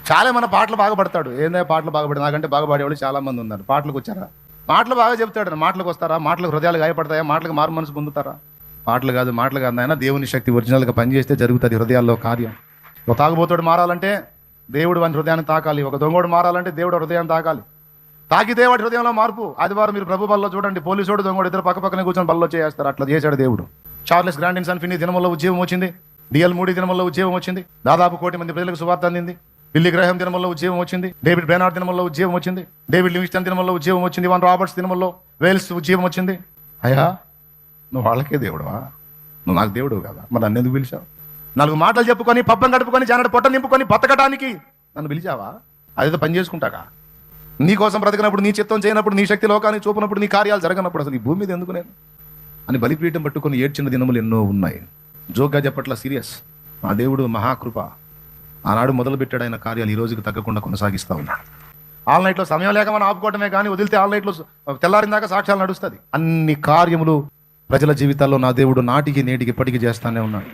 చాలా మన పాటలు బాగా పడతాడు. ఏందో పాటలు బాగా పడి నాకంటే బాగా పాడేవాళ్ళు చాలా మంది ఉన్నారు. పాటలకు వచ్చారా, మాటలు బాగా చెప్తాడు. మాటలకు వస్తారా, మాటలకు హృదయాలు గాయపడతాయా, మాటలకు మారు మనసు పొందుతారా? మాటలు కాదు ఆయన దేవుని శక్తి ఒరిజినల్గా పనిచేస్తే జరుగుతుంది హృదయాల్లో కార్యం. ఒక తాగుబోతుడు మారాలంటే దేవుడు వాని హృదయాన్ని తాకాలి. ఒక దొంగోడు మారాలంటే దేవుడు హృదయాన్ని తాకాలి. తాకితే వాడి హృదయంలో మార్పు. ఆదివారం మీరు ప్రభు బల్లో చూడండి, పోలీసోడు దొంగోడు ఇద్దరు పక్క పక్కనే కూర్చొని బల్లో చేస్తారు. అట్లా చేశాడు దేవుడు. చార్లెస్ గ్రాండిన్సన్ ఫిన్నీ దినముల్లో ఉద్యోగం వచ్చింది. డిఎల్ మూడీ దినముల్లో ఉద్యోగం వచ్చింది. దాదాపు 1 కోటి మంది ప్రజలకు సువార్త అందింది. బిల్లీ గ్రహం దినముల్లో ఉద్యోగం వచ్చింది. డేవిడ్ బెనార్డ్ దినముల్లో ఉద్యోగం వచ్చింది. డేవిడ్ లివింగ్స్టన్ దినముల్లో ఉద్యోగం వచ్చింది. ఇవాన్ రాబర్ట్స్ దినముల్లో వేల్స్ ఉద్యోగం వచ్చింది. అయ్యా, నువ్వు వాళ్ళకే దేవుడువా? నువ్వు నాకు దేవుడు కదా, మరి నన్ను ఎందుకు పిలిచావు? 4 మాటలు చెప్పుకొని పబ్బం గడుపుకొని జానడు పొట్ట నింపుకొని బతకడానికి నన్ను పిలిచావా? అదేదో పని చేసుకుంటాగా. నీ కోసం బ్రతికినప్పుడు, నీ చిత్తం చేయనప్పుడు, నీ శక్తి లోకానికి చూపినప్పుడు, నీ కార్యాలు జరగనప్పుడు అసలు ఈ భూమి మీద ఎందుకు నేను అని బలిపీఠం పట్టుకొని ఏడ్చిన దినములు ఎన్నో ఉన్నాయి. జోక్గా చెప్పట్ల, సీరియస్. మా దేవుడు మహాకృప. ఆనాడు మొదలుపెట్టాడు ఆయన కార్యాలు ఈ రోజుకి తగ్గకుండా కొనసాగిస్తూ ఉన్నాడు. ఆల్ నైట్లో సమయం లేక మనం ఆపుకోవటమే కానీ వదిలితే ఆల్ నైట్లో తెల్లారిన దాకా సాక్ష్యాలు నడుస్తుంది. అన్ని కార్యములు ప్రజల జీవితాల్లో నా దేవుడు నాటికి నేటికి ఇప్పటికీ చేస్తానే ఉన్నాడు.